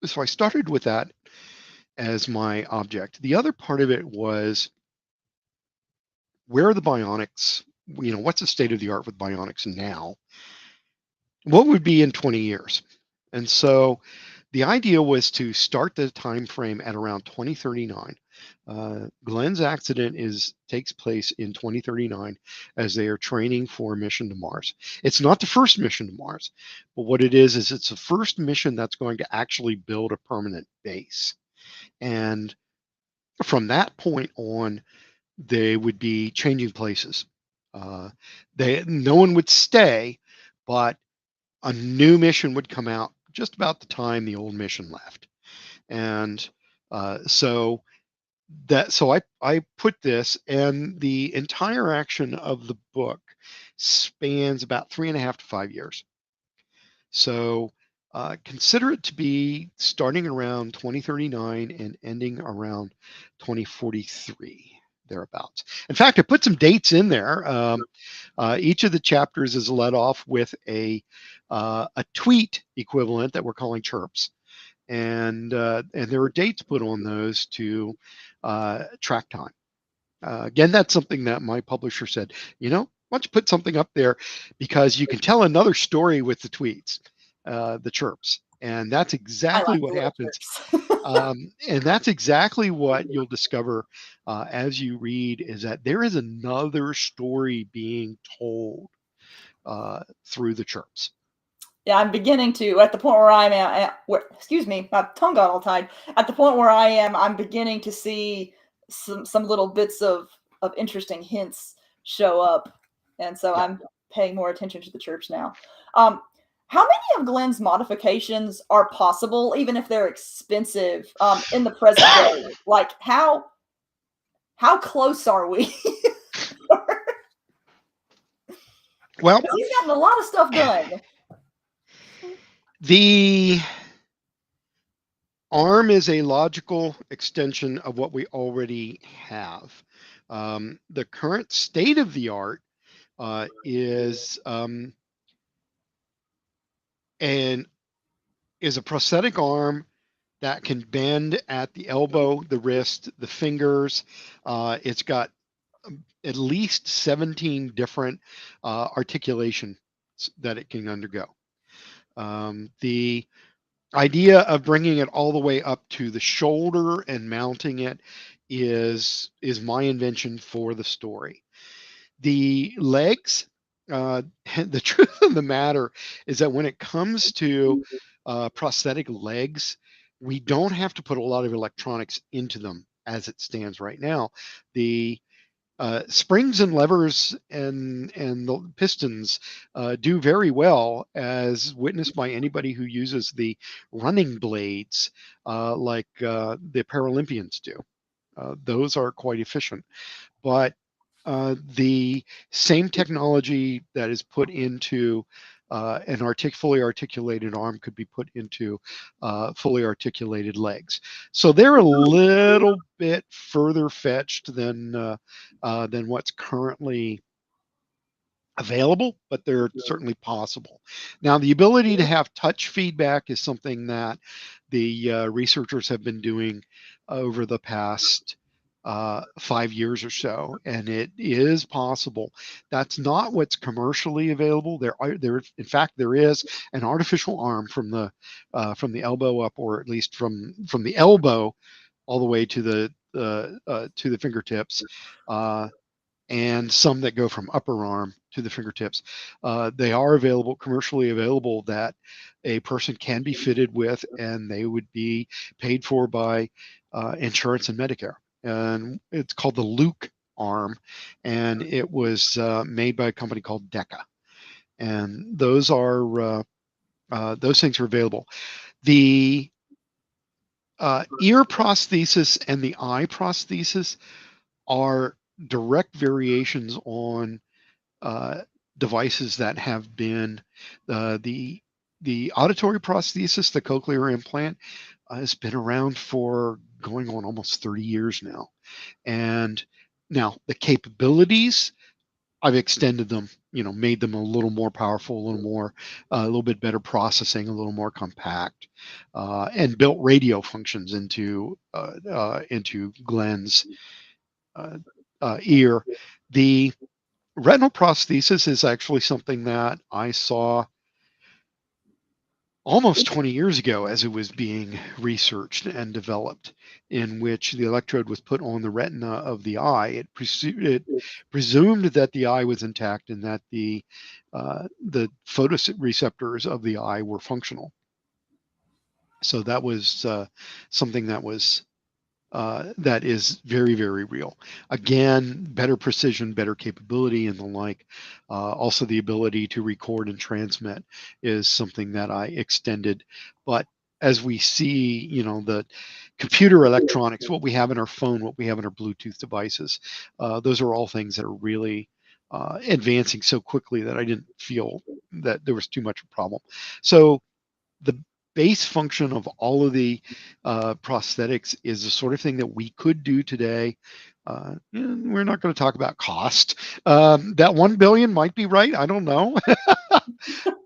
So I started with that as my object. The other part of it was, where are the bionics? What's the state of the art with bionics now? What would be in 20 years? And so the idea was to start the time frame at around 2039. Glenn's accident takes place in 2039 as they are training for a mission to Mars. It's not the first mission to Mars, but what it is it's the first mission that's going to actually build a permanent base. And from that point on, they would be changing places. Uh, no one would stay, but a new mission would come out just about the time the old mission left. And so I put this, and the entire action of the book spans about 3.5 to 5 years. So consider it to be starting around 2039 and ending around 2043, thereabouts. In fact, I put some dates in there. Each of the chapters is led off with a tweet equivalent that we're calling chirps, and there are dates put on those to track time. Again, that's something that my publisher said, why don't you put something up there because you can tell another story with the tweets, the chirps. And that's I exactly like the what little happens. trips. And that's exactly what you'll discover as you read is that there is another story being told through the chirps. Yeah, I'm beginning to, at the point where I'm at, excuse me, my tongue got all tied. At the point where I am, I'm beginning to see some little bits of interesting hints show up, and so Yeah. I'm paying more attention to the church now. Um, how many of Glenn's modifications are possible, even if they're expensive, in the present day? Like how close are we? Well, Because he's gotten a lot of stuff done. the ARM is a logical extension of what we already have. The current state of the art is and is a prosthetic arm that can bend at the elbow, the wrist, the fingers. It's got at least 17 different articulations that it can undergo. The idea of bringing it all the way up to the shoulder and mounting it is my invention for the story. The legs, the truth of the matter is that when it comes to prosthetic legs, we don't have to put a lot of electronics into them as it stands right now. The springs and levers and the pistons do very well, as witnessed by anybody who uses the running blades like the Paralympians do. Those are quite efficient, but the same technology that is put into an fully articulated arm could be put into fully articulated legs. So they're a little bit further fetched than what's currently available, but they're certainly possible. Now, the ability to have touch feedback is something that the researchers have been doing over the past 5 years or so, and it is possible. That's not what's commercially available. In fact, there is an artificial arm from the elbow up, or at least from the elbow all the way to the fingertips. And some that go from upper arm to the fingertips. They are available, commercially available, that a person can be fitted with, and they would be paid for by insurance and Medicare. And it's called the Luke arm, and it was made by a company called DECA. And those things are available. The ear prosthesis and the eye prosthesis are direct variations on uh, devices that have been the auditory prosthesis, the cochlear implant, has been around for going on almost 30 years now. And now the capabilities, I've extended them, made them a little more powerful, a little bit better processing, a little more compact, and built radio functions into Glenn's uh, ear. The retinal prosthesis is actually something that I saw almost 20 years ago as it was being researched and developed, in which the electrode was put on the retina of the eye. It presumed that the eye was intact and that the photoreceptors of the eye were functional. So that was something that is very, very real. Again, better precision, better capability, and the like. Also, the ability to record and transmit is something that I extended. But as we see, the computer electronics, what we have in our phone, what we have in our Bluetooth devices, those are all things that are really advancing so quickly that I didn't feel that there was too much of a problem. So the base function of all of the prosthetics is the sort of thing that we could do today. We're not going to talk about cost. That 1 billion might be right. I don't know,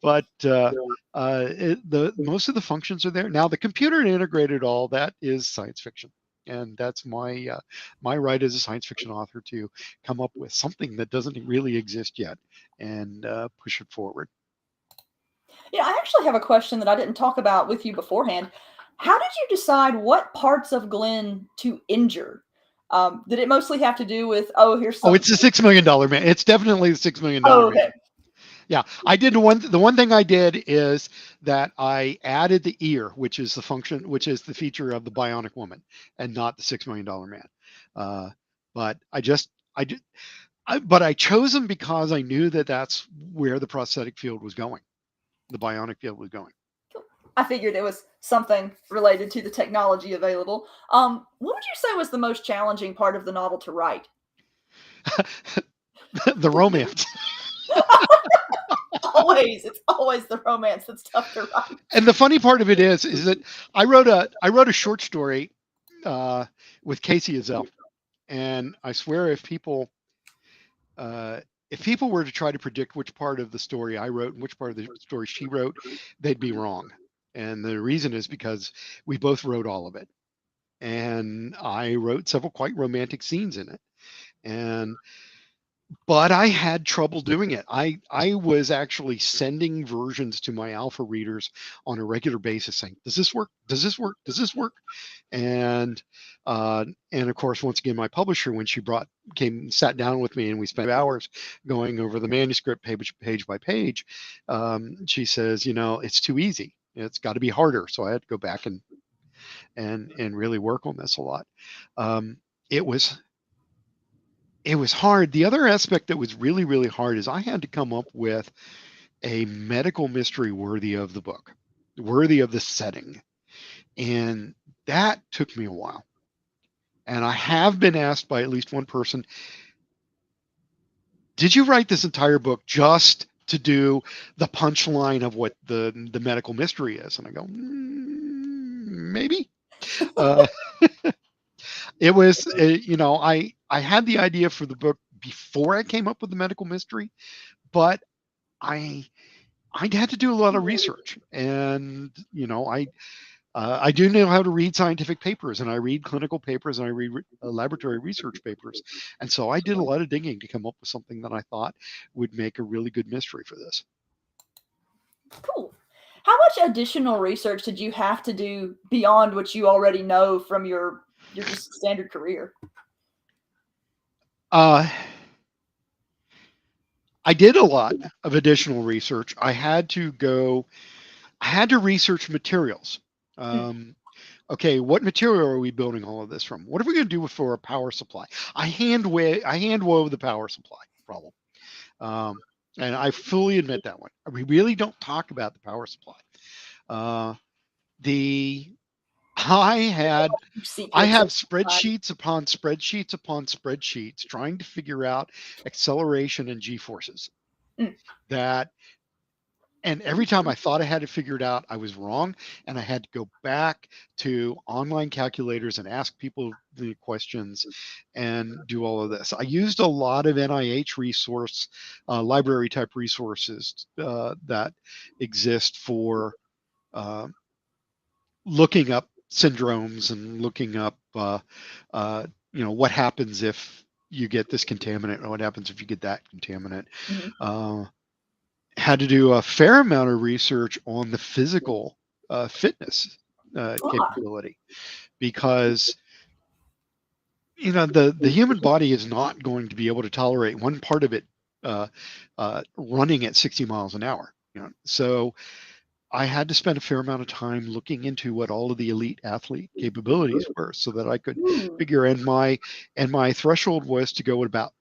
but the most of the functions are there now. The computer integrated all that is science fiction, and that's my right as a science fiction author to come up with something that doesn't really exist yet and push it forward. Yeah, I actually have a question that I didn't talk about with you beforehand. How did you decide what parts of Glenn to injure? Did it mostly have to do with, oh, here's Oh, some. it's the $6 million man. It's definitely the $6 million Oh, man. okay. Yeah, I did the one thing I did is that I added the ear, which is the function, which is the feature of the bionic woman, and not the $6 Million Man. Uh, but I did, but I chose them because I knew that that's where the prosthetic field was going, the bionic field was going. I figured it was something related to the technology available. What would you say was the most challenging part of the novel to write? The romance. Always, it's always the romance that's tough to write. And the funny part of it is that I wrote a short story uh, with Casey Azell, and I swear if people were to try to predict which part of the story I wrote and which part of the story she wrote, they'd be wrong. And the reason is because we both wrote all of it, and I wrote several quite romantic scenes in it, and but I had trouble doing it. I was actually sending versions to my alpha readers on a regular basis, saying, "Does this work? Does this work? Does this work?" And and of course, once again, my publisher, when she sat down with me, and we spent hours going over the manuscript page by page, she says, "It's too easy. It's got to be harder." So I had to go back and really work on this a lot. Um, it was it was hard. The other aspect that was really, really hard is I had to come up with a medical mystery worthy of the book, worthy of the setting. And that took me a while. And I have been asked by at least one person, did you write this entire book just to do the punchline of what the medical mystery is? And I go, maybe. Uh, it was, I had the idea for the book before I came up with the medical mystery, but I I had to do a lot of research, and I do know how to read scientific papers, and I read clinical papers, and I read laboratory research papers, and so I did a lot of digging to come up with something that I thought would make a really good mystery for this. Cool. How much additional research did you have to do beyond what you already know from your just standard career? Uh, I did a lot of additional research. I had to research materials. Mm. Okay, what material are we building all of this from? What are we going to do for a power supply? I hand wove the power supply problem, um, and I fully admit that one. We really don't talk about the power supply. Uh, the I had I Secrets. have spreadsheets upon spreadsheets upon spreadsheets trying to figure out acceleration and g forces Mm. that and every time I thought I had it figured out, I was wrong. And I had to go back to online calculators and ask people the questions and do all of this. I used a lot of NIH library type resources that exist for uh, looking up syndromes and looking up, what happens if you get this contaminant, or what happens if you get that contaminant. Mhm. Uh, had to do a fair amount of research on the physical fitness Ah, capability, because the human body is not going to be able to tolerate one part of it uh, running at 60 miles an hour. So I had to spend a fair amount of time looking into what all of the elite athlete capabilities were, so that I could ooh. figure. And my threshold was to go at about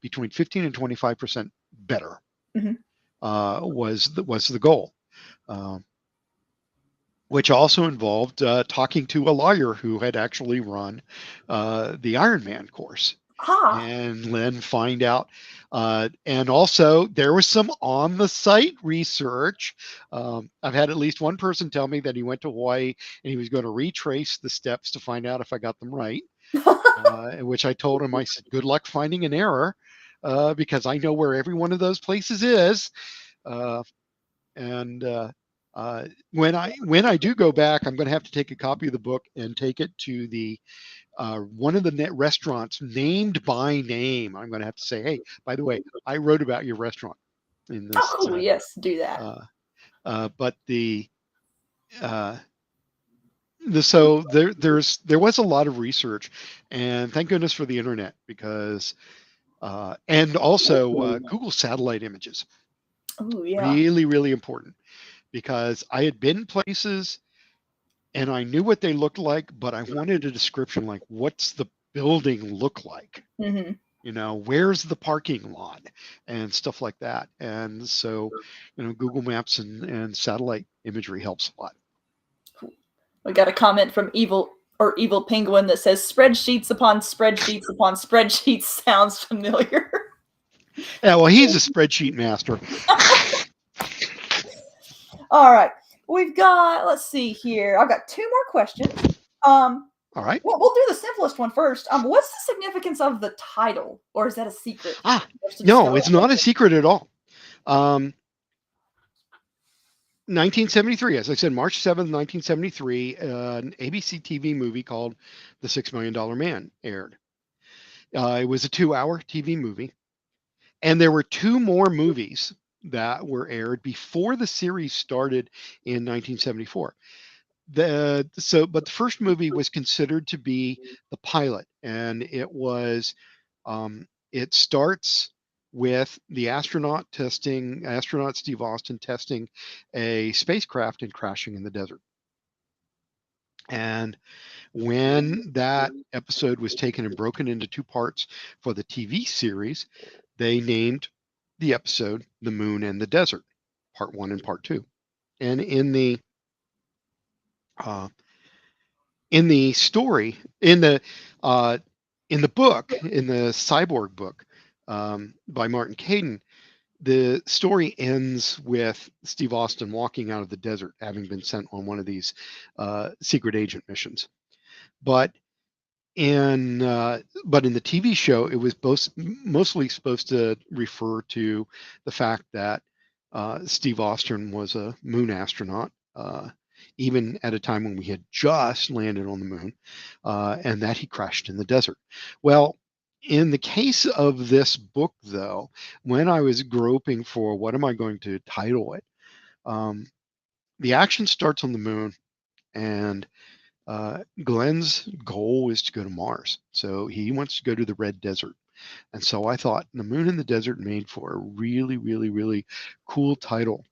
between 15 and 25% better Mhm. was the goal. Um, which also involved talking to a lawyer who had actually run the Ironman course, Ah. and then find out. And also, there was some on the site research. I've had at least one person tell me that he went to Hawaii and he was going to retrace the steps to find out if I got them right. In which I told him, I said, good luck finding an error, because I know where every one of those places is. Uh, and when I do go back, I'm going to have to take a copy of the book and take it to the one of the net restaurants named by name. I'm going to have to say, hey, by the way, I wrote about your restaurant in Oh, this. cool. Yes, do that. But uh, so there was a lot of research, and thank goodness for the internet, because and also Google satellite images, Oh, yeah. really, really important, because I had been places and I knew what they looked like, but I wanted a description, like what's the building look like? Hmm. Where's the parking lot and stuff like that. And so, Google Maps and satellite imagery helps a lot. Cool. We got a comment from Evil Penguin that says spreadsheets upon spreadsheets upon spreadsheets sounds familiar. Yeah, well, he's a spreadsheet master. All right. We've got, let's see here. I've got two more questions. All right. We'll do the simplest one first. What's the significance of the title, or is that a secret? No, it's not a secret at all. 1973, as I said, March 7th, 1973, an ABC TV movie called The $6 Million Man aired. It was a 2-hour TV movie. And there were two more movies that were aired before the series started in 1974. But the first movie was considered to be the pilot, and it starts with the astronaut Steve Austin testing a spacecraft and crashing in the desert. And when that episode was taken and broken into two parts for the TV series, they named the episode "The Moon and the Desert," Part 1 and Part 2. And uh, in the story, in the book, in the Cyborg book, by Martin Caidin, the story ends with Steve Austin walking out of the desert, having been sent on one of these secret agent missions. But in the TV show, it was mostly supposed to refer to the fact that Steve Austin was a moon astronaut, even at a time when we had just landed on the moon, and that he crashed in the desert. Well, in the case of this book, though, when I was groping for what am I going to title it, um, the action starts on the moon, and Glenn's goal is to go to Mars. So he wants to go to the Red Desert. And so I thought The Moon in the Desert made for a really, really, really cool title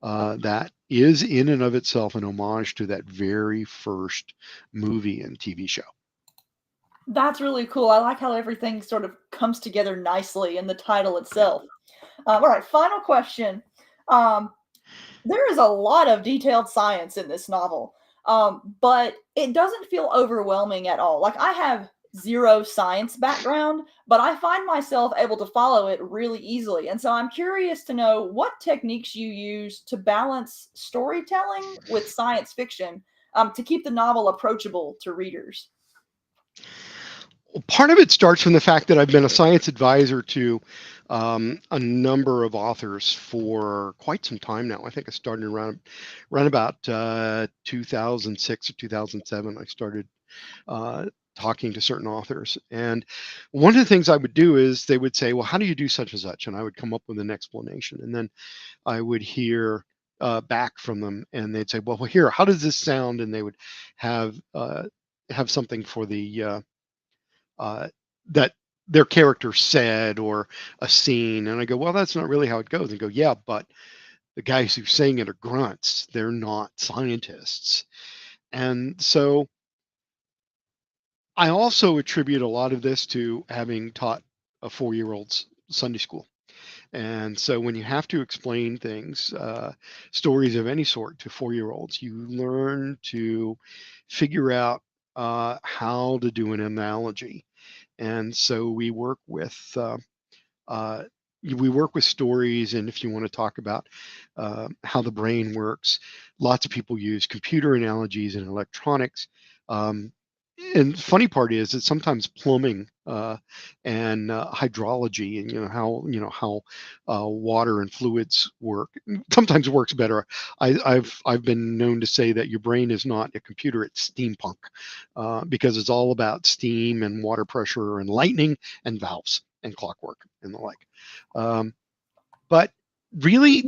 that is in and of itself an homage to that very first movie and TV show. That's really cool. I like how everything sort of comes together nicely in the title itself. All right, final question. Um, there is a lot of detailed science in this novel, but it doesn't feel overwhelming at all. Like, I have zero science background, but I find myself able to follow it really easily. And so I'm curious to know what techniques you use to balance storytelling with science fiction, to keep the novel approachable to readers. Part of it starts from the fact that I've been a science advisor to a number of authors for quite some time now. I think I started around about 2006 or 2007. I started talking to certain authors, and one of the things I would do is they would say, "Well, how do you do such and such?" And I would come up with an explanation, and then I would hear back from them, and they'd say, "Well, here, how does this sound?" And they would have something for the that their character said, or a scene, and I go, well, that's not really how it goes. And go, yeah, but the guys who saying it are grunts, they're not scientists. And so I also attribute a lot of this to having taught a 4-year-old's Sunday school. And so when you have to explain things, stories of any sort, to 4-year-olds, you learn to figure out how to do an analogy. And so uh, we work with stories, and if you want to talk about how the brain works, lots of people use computer analogies and electronics. Um, and funny part is that sometimes plumbing and hydrology and how water and fluids work sometimes works better. I've been known to say that your brain is not a computer, it's steampunk, because it's all about steam and water pressure and lightning and valves and clockwork and the like. But really,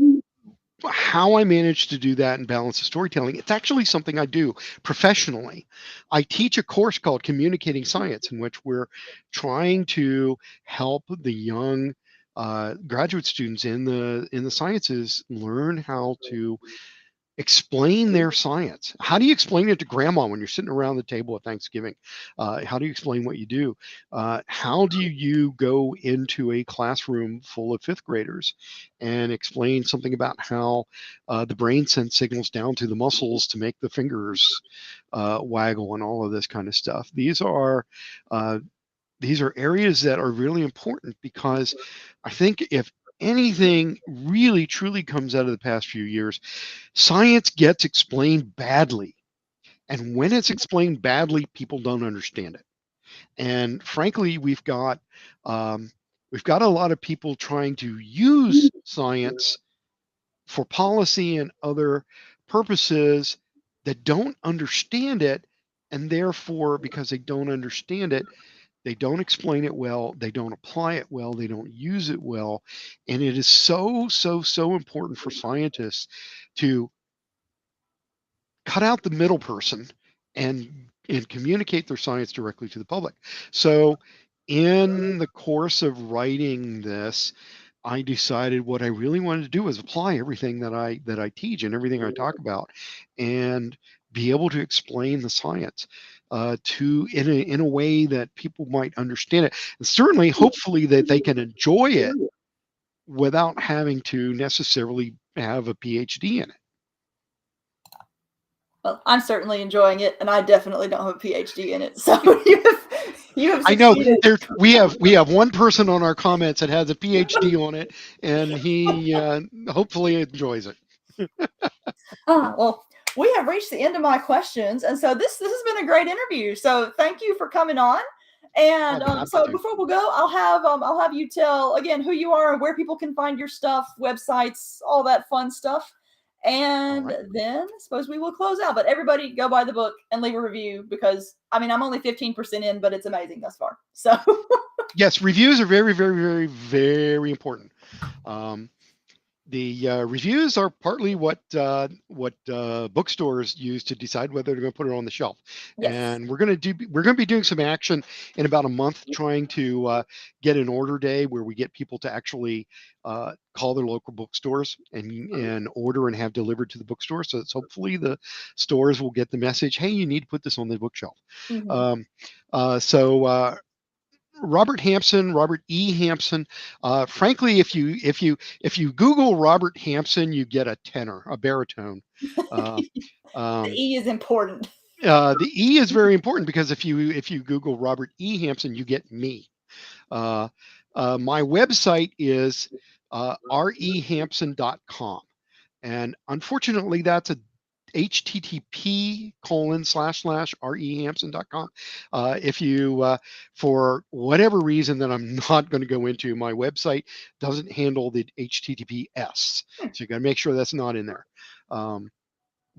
how I manage to do that and balance the storytelling, it's actually something I do professionally. I teach a course called Communicating Science, in which we're trying to help the young graduate students in the sciences learn how to explain their science. How do you explain it to grandma when you're sitting around the table at Thanksgiving? How do you explain what you do? How do you go into a classroom full of fifth graders and explain something about how the brain sends signals down to the muscles to make the fingers waggle and all of this kind of stuff? Uh, these are areas that are really important, because I think if anything really truly comes out of the past few years, science gets explained badly. And when it's explained badly, people don't understand it. And frankly, we've got a lot of people trying to use science for policy and other purposes that don't understand it. And therefore, because they don't understand it, they don't explain it well, they don't apply it well, they don't use it well. And it is so, so, so important for scientists to cut out the middle person and communicate their science directly to the public. So in the course of writing this, I decided what I really wanted to do was apply everything that I teach and everything I talk about, and be able to explain the science to in a way that people might understand it, and certainly, hopefully, that they can enjoy it without having to necessarily have a PhD in it. Well, I'm certainly enjoying it, and I definitely don't have a PhD in it. So you have I know succeeded. there we have one person on our comments that has a PhD on it, and he hopefully enjoys it. Well, we have reached the end of my questions, and so this has been a great interview. So thank you for coming on. I'll And be happy so to. before we go, I'll have you tell again who you are and where people can find your stuff, websites, all that fun stuff. All And right. then I suppose we will close out. But everybody go buy the book and leave a review, because I mean I'm only 15% in, but it's amazing thus far. So Yes, reviews are very, very, very, very important. Um, the reviews are partly what bookstores use to decide whether they're going to put it on the shelf. yes. And we're going to be doing some action in about a month, trying to get an order day where we get people to actually call their local bookstores and order and have delivered to the bookstore. So it's hopefully the stores will get the message, hey, you need to put this on the bookshelf. Mm-hmm. Um, so Robert Hampson, Robert E. Hampson. Frankly, if you Google Robert Hampson, you get a tenor, a baritone. Uh, The um, E is important. the E is very important, because if you Google Robert E. Hampson, you get me. Uh, my website is rehampson.com. And unfortunately, that's a http://rehampson.com. If you, for whatever reason that I'm not going to go into, my website doesn't handle the HTTPS. So you got to make sure that's not in there.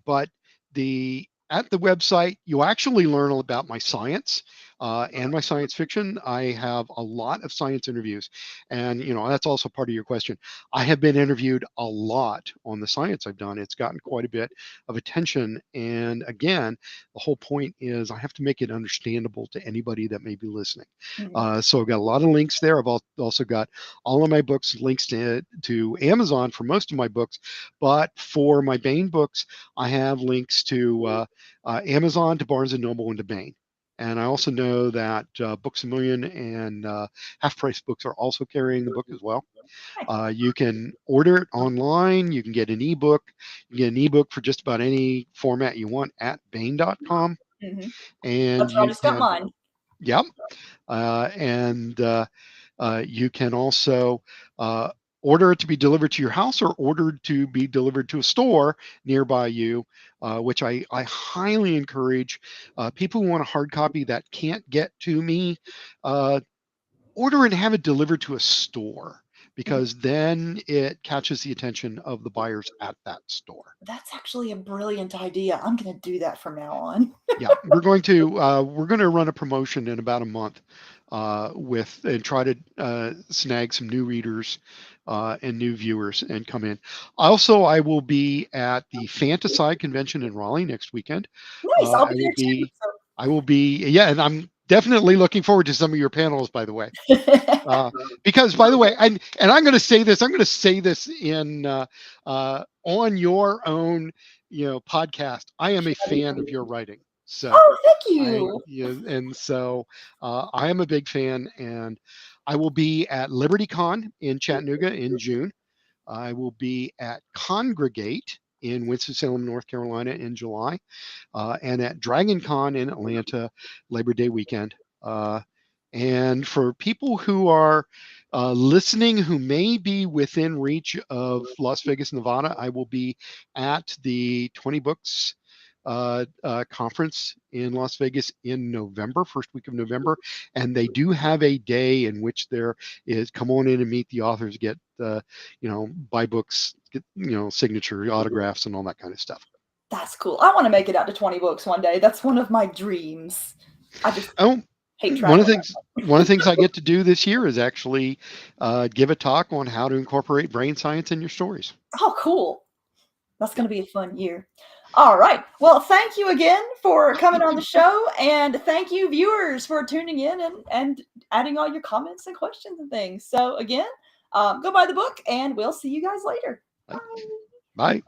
But the at the website, you actually learn all about my science and my science fiction. I have a lot of science interviews, and that's also part of your question. I have been interviewed a lot on the science I've done. It's gotten quite a bit of attention, and again, the whole point is I have to make it understandable to anybody that may be listening. Mhm. So I've got a lot of links there. I've also got all of my books links to Amazon for most of my books, but for my Baen books, I have links to Amazon, to Barnes and Noble, and to Baen. And I also know that Books a Million and Half Price Books are also carrying the book as well. You can order it online. You can get an ebook. You can get an ebook for just about any format you want at Baen.com. Mhm. And That's where I you just got can, mine. yep. And you can also order it to be delivered to your house or ordered to be delivered to a store nearby you, which I highly encourage. People who want a hard copy that can't get to me, order and have it delivered to a store, Mhm. because then it catches the attention of the buyers at that store. That's actually a brilliant idea. I'm going to do that from now on. Yeah, we're going to run a promotion in about a month, with and try to snag some new readers and new viewers and come in. Also, I will be at the Fantasy Convention in Raleigh next weekend. Nice. Uh, I'll I be will there too. be I will be yeah, and I'm definitely looking forward to some of your panels, by the way. So. Uh, because, by the way, and I'm going to say this, I'm going to say this in on your own, podcast. I am a fan of your writing. So Oh, thank you. yeah, and so I am a big fan, and I will be at LibertyCon in Chattanooga in June. I will be at Congregate in Winston-Salem, North Carolina in July, and at Dragon Con in Atlanta Labor Day weekend. And for people who are listening who may be within reach of Las Vegas, Nevada, I will be at the 20 Books conference in Las Vegas in November, first week of November. And they do have a day in which there is come on in and meet the authors, get, buy books, get, signature autographs and all that kind of stuff. That's cool. I want to make it out to 20 books one day. That's one of my dreams. I just Oh, hate one of traveling. the things one of the things I get to do this year is actually give a talk on how to incorporate brain science in your stories. Oh, cool. That's Yeah. going to be a fun year. All right. Well, thank you again for coming on the show. And thank you, viewers, for tuning in and adding all your comments and questions and things. So, again, go buy the book, and we'll see you guys later. Bye. Bye.